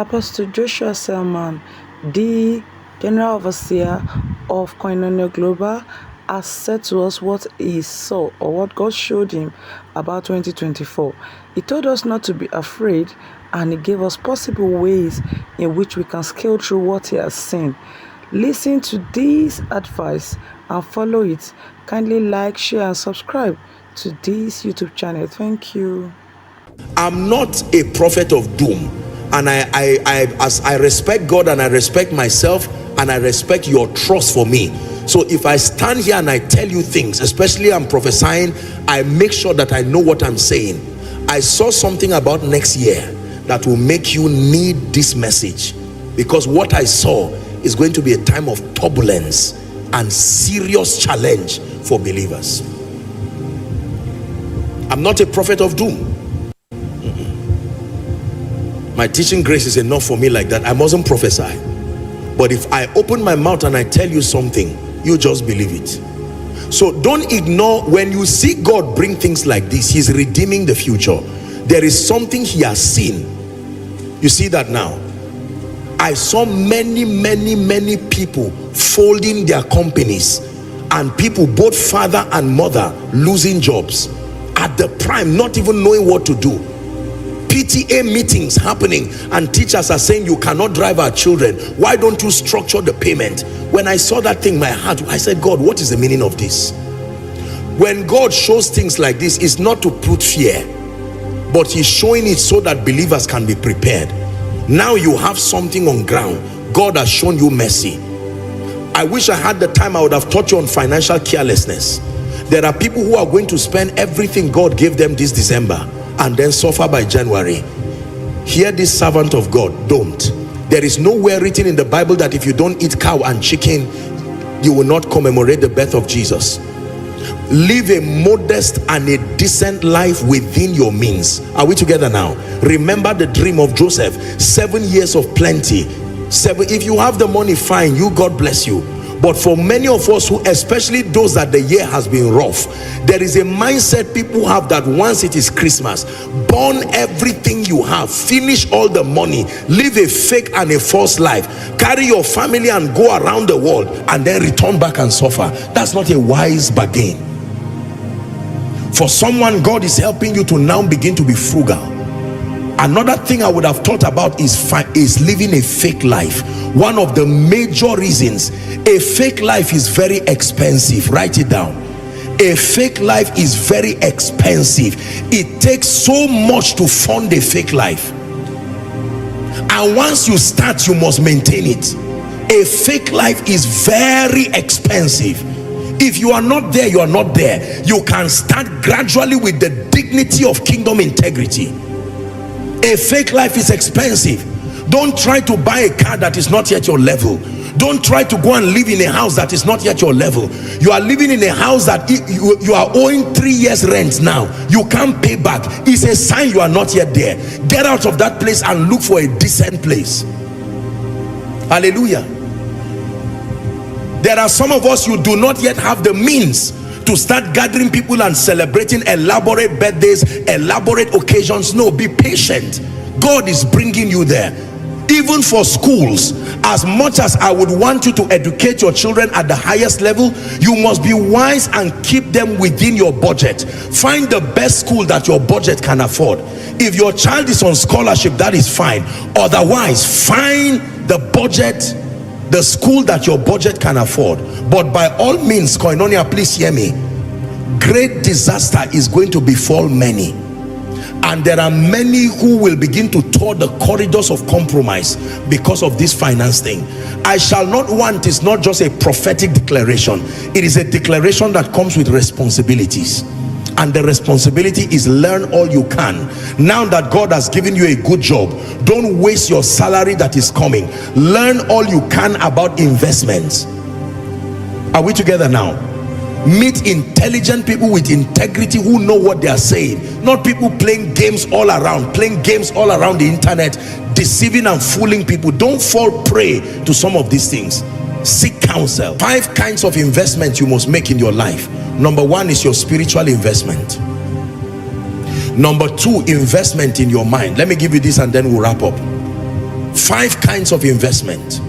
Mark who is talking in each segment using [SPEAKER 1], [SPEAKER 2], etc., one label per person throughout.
[SPEAKER 1] Apostle SELMAN, the General Overseer of Koinonia Global, has said to us what he saw or what God showed him about 2024. He told us not to be afraid, and he gave us possible ways in which we can scale through what he has seen. Listen to this advice and follow it. Kindly like, share and subscribe to this YouTube channel. Thank you.
[SPEAKER 2] I'm not a prophet of doom, and as I respect God and I respect myself and I respect your trust for me, so if I stand here and I tell you things, especially I'm prophesying, I make sure that I know what I'm saying. I saw something about next year that will make you need this message, because what I saw is going to be a time of turbulence and serious challenge for believers. I'm not a prophet of doom. My teaching grace is enough for me like that. I mustn't prophesy. But if I open my mouth and I tell you something, you just believe it. So don't ignore when you see God bring things like this. He's redeeming the future. There is something he has seen. You see that now? I saw many people folding their companies, and people, both father and mother, losing jobs at the prime, not even knowing what to do. PTA meetings happening, and teachers are saying, you cannot drive our children. Why don't you structure the payment? When I saw that thing, my heart, I said, God, what is the meaning of this? When God shows things like this, it's not to put fear, but he's showing it so that believers can be prepared. Now you have something on ground. God has shown you mercy. I wish I had the time. I would have taught you on financial carelessness. There are people who are going to spend everything God gave them this December and then suffer by January. Hear this servant of God, don't. There is nowhere written in the Bible that if you don't eat cow and chicken, you will not commemorate the birth of Jesus. Live a modest and a decent life within your means. Are we together now? Remember the dream of Joseph. 7 years of plenty. If you have the money, fine, you, God bless you. But for many of us, who, especially those that the year has been rough, there is a mindset people have that once it is Christmas, burn everything you have, finish all the money, live a fake and a false life, carry your family and go around the world, and then return back and suffer. That's not a wise bargain. For someone, God is helping you to now begin to be frugal. Another thing I would have thought about is living a fake life. One of the major reasons a fake life is very expensive. Write it down. A fake life is very expensive. It takes so much to fund a fake life, and once you start, you must maintain it. A fake life is very expensive. If you are not there, you are not there. You can start gradually with the dignity of kingdom integrity. A fake life is expensive. Don't try to buy a car that is not yet your level. Don't try to go and live in a house that is not yet your level. You are living in a house that you are owing 3 years rent now. You can't pay back. It's a sign you are not yet there. Get out of that place and look for a decent place. Hallelujah. There are some of us, you do not yet have the means to start gathering people and celebrating elaborate birthdays, elaborate occasions. No, be patient. God is bringing you there. Even for schools, as much as I would want you to educate your children at the highest level, you must be wise and keep them within your budget. Find the best school that your budget can afford. If your child is on scholarship, that is fine. Otherwise, find the budget, the school that your budget can afford. But by all means, Koinonia, please hear me. Great disaster is going to befall many, and there are many who will begin to tour the corridors of compromise because of this finance thing. I shall not want is not just a prophetic declaration. It is a declaration that comes with responsibilities, and the responsibility is learn all you can. Now that God has given you a good job, don't waste your salary that is coming. Learn all you can about investments. Are we together now? Meet intelligent people with integrity who know what they are saying, not people playing games all around the internet, deceiving and fooling people. Don't fall prey to some of these things. Seek counsel. 5 kinds of investment you must make in your life. Number 1 is your spiritual investment. Number 2, investment in your mind. Let me give you this and then we'll wrap up. 5 kinds of investment.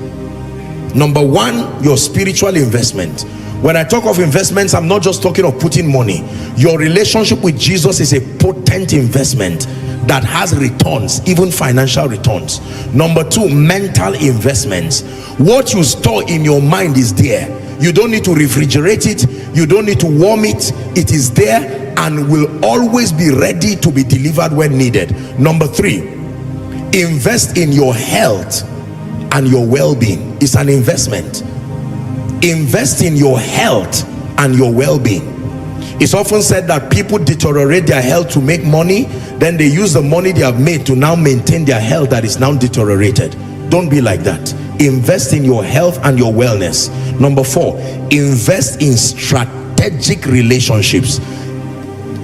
[SPEAKER 2] Number 1, your spiritual investment. When I talk of investments, I'm not just talking of putting money. Your relationship with Jesus is a potent investment that has returns, even financial returns. Number 2, mental investments. What you store in your mind is there. You don't need to refrigerate it, you don't need to warm it. It is there and will always be ready to be delivered when needed. Number 3, invest in your health and your well-being. It's an investment. Invest in your health and your well-being. It's often said that people deteriorate their health to make money, then they use the money they have made to now maintain their health that is now deteriorated. Don't be like that. Invest in your health and your wellness. Number 4, invest in strategic relationships.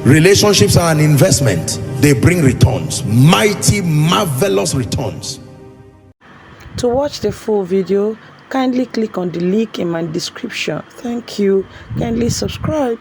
[SPEAKER 2] Relationships are an investment. They bring returns, mighty, marvelous returns.
[SPEAKER 1] To watch the full video, kindly click on the link in my description. Thank you. Kindly subscribe.